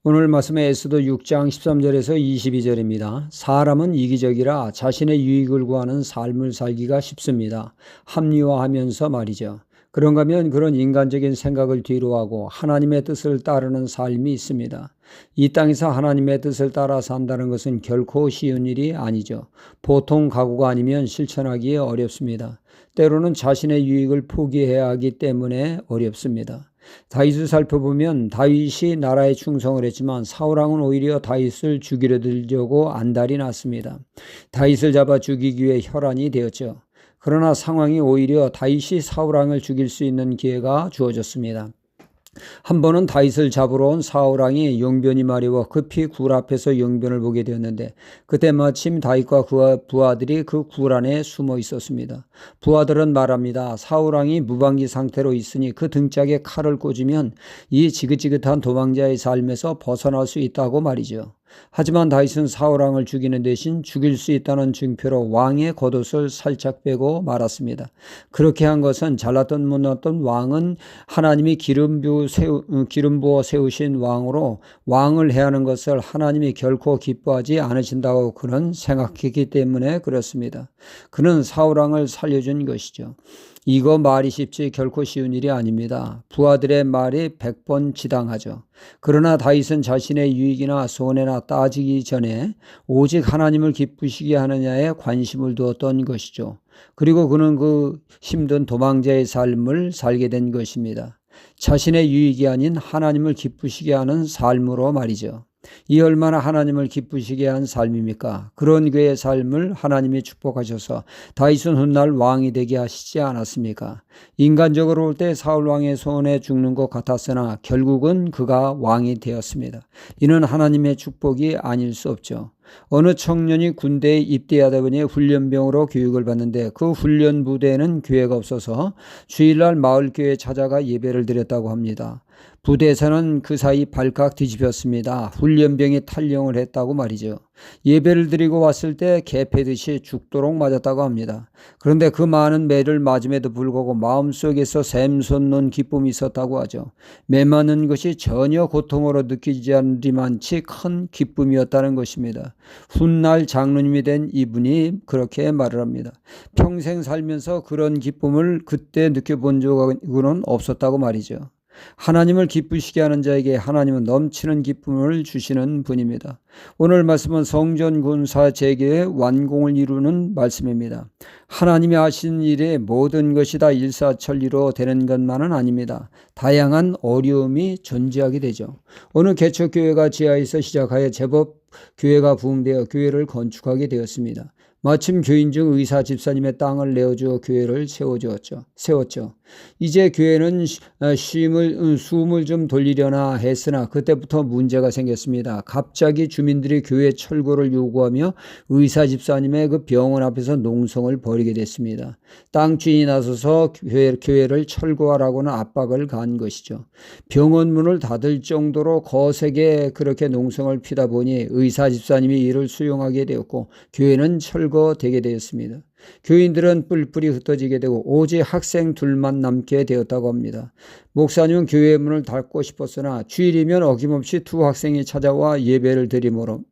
오늘 말씀의 에스더 6장 13절에서 22절입니다. 사람은 이기적이라 자신의 유익을 구하는 삶을 살기가 쉽습니다. 합리화하면서 말이죠. 그런가 하면 그런 인간적인 생각을 뒤로하고 하나님의 뜻을 따르는 삶이 있습니다. 이 땅에서 하나님의 뜻을 따라 산다는 것은 결코 쉬운 일이 아니죠. 보통 각오가 아니면 실천하기 어렵습니다. 때로는 자신의 유익을 포기해야 하기 때문에 어렵습니다. 다윗을 살펴보면 다윗이 나라에 충성을 했지만 사울왕은 오히려 다윗을 죽이려 들려고 안달이 났습니다. 다윗을 잡아 죽이기 위해 혈안이 되었죠. 그러나 상황이 오히려 다윗이 사울왕을 죽일 수 있는 기회가 주어졌습니다. 한 번은 다윗을 잡으러 온 사울왕이 용변이 마려워 급히 굴 앞에서 용변을 보게 되었는데 그때 마침 다윗과 그와 부하들이 그 굴 안에 숨어 있었습니다. 부하들은 말합니다. 사울왕이 무방비 상태로 있으니 그 등짝에 칼을 꽂으면 이 지긋지긋한 도망자의 삶에서 벗어날 수 있다고 말이죠. 하지만 다윗은 사울왕을 죽이는 대신 죽일 수 있다는 증표로 왕의 겉옷을 살짝 빼고 말았습니다. 그렇게 한 것은 잘났던 못났던 왕은 하나님이 기름 부어 세우신 왕으로 왕을 해하는 것을 하나님이 결코 기뻐하지 않으신다고 그는 생각했기 때문에 그렇습니다. 그는 사울왕을 살려준 것이죠. 이거 말이 쉽지 결코 쉬운 일이 아닙니다. 부하들의 말이 100번 지당하죠. 그러나 다윗은 자신의 유익이나 손해나 따지기 전에 오직 하나님을 기쁘시게 하느냐에 관심을 두었던 것이죠. 그리고 그는 그 힘든 도망자의 삶을 살게 된 것입니다. 자신의 유익이 아닌 하나님을 기쁘시게 하는 삶으로 말이죠. 이 얼마나 하나님을 기쁘시게 한 삶입니까? 그런 그의 삶을 하나님이 축복하셔서 다윗은 훗날 왕이 되게 하시지 않았습니까? 인간적으로 볼 때 사울 왕의 손에 죽는 것 같았으나 결국은 그가 왕이 되었습니다. 이는 하나님의 축복이 아닐 수 없죠. 어느 청년이 군대에 입대하다 보니 훈련병으로 교육을 받는데 그 훈련 부대에는 교회가 없어서 주일날 마을교회에 찾아가 예배를 드렸다고 합니다. 부대에서는 그 사이 발칵 뒤집혔습니다. 훈련병이 탈영을 했다고 말이죠. 예배를 드리고 왔을 때 개패듯이 죽도록 맞았다고 합니다. 그런데 그 많은 매를 맞음에도 불구하고 마음속에서 샘솟는 기쁨이 있었다고 하죠. 매 맞는 것이 전혀 고통으로 느끼지 않으리만치 큰 기쁨이었다는 것입니다. 훗날 장로님이 된 이분이 그렇게 말을 합니다. 평생 살면서 그런 기쁨을 그때 느껴본 적은 없었다고 말이죠. 하나님을 기쁘시게 하는 자에게 하나님은 넘치는 기쁨을 주시는 분입니다. 오늘 말씀은 성전 군사 재개의 완공을 이루는 말씀입니다. 하나님이 하신 일에 모든 것이 다 일사천리로 되는 것만은 아닙니다. 다양한 어려움이 존재하게 되죠. 어느 개척교회가 지하에서 시작하여 제법 교회가 부흥되어 교회를 건축하게 되었습니다. 마침 교인 중 의사 집사님의 땅을 내어주어 교회를 세웠죠. 이제 교회는 숨을 좀 돌리려나 했으나 그때부터 문제가 생겼습니다. 갑자기 주민들이 교회 철거를 요구하며 의사 집사님의 그 병원 앞에서 농성을 벌이게 됐습니다. 땅 주인이 나서서 교회를 철거하라고는 압박을 가한 것이죠. 병원 문을 닫을 정도로 거세게 그렇게 농성을 피다 보니 의사 집사님이 이를 수용하게 되었고 교회는 철거되게 되었습니다. 교인들은 뿔뿔이 흩어지게 되고 오직 학생 둘만 남게 되었다고 합니다. 목사님은 교회 문을 닫고 싶었으나 주일이면 어김없이 두 학생이 찾아와 예배를 드리므로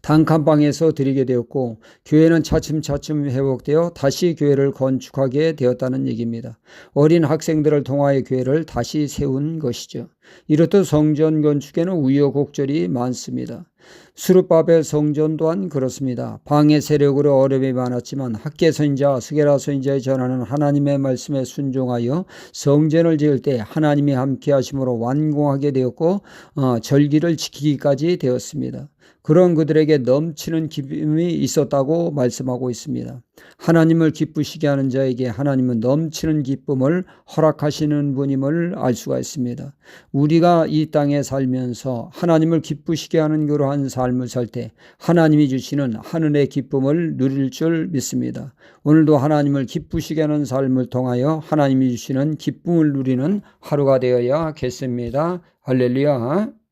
단칸방에서 드리게 되었고 교회는 차츰차츰 회복되어 다시 교회를 건축하게 되었다는 얘기입니다. 어린 학생들을 통하여 교회를 다시 세운 것이죠. 이렇듯 성전 건축에는 우여곡절이 많습니다. 수르바벨 성전 또한 그렇습니다. 방해 세력으로 어려움이 많았지만 학계 선지자 스게라 선지자의 전하는 하나님의 말씀에 순종하여 성전을 지을 때 하나님이 함께 하심으로 완공하게 되었고 절기를 지키기까지 되었습니다. 그런 그들에게 넘치는 기쁨이 있었다고 말씀하고 있습니다. 하나님을 기쁘시게 하는 자에게 하나님은 넘치는 기쁨을 허락하시는 분임을 알 수가 있습니다. 우리가 이 땅에 살면서 하나님을 기쁘시게 하는 그러한 삶을 살 때 하나님이 주시는 하늘의 기쁨을 누릴 줄 믿습니다. 오늘도 하나님을 기쁘시게 하는 삶을 통하여 하나님이 주시는 기쁨을 누리는 하루가 되어야겠습니다. 할렐루야.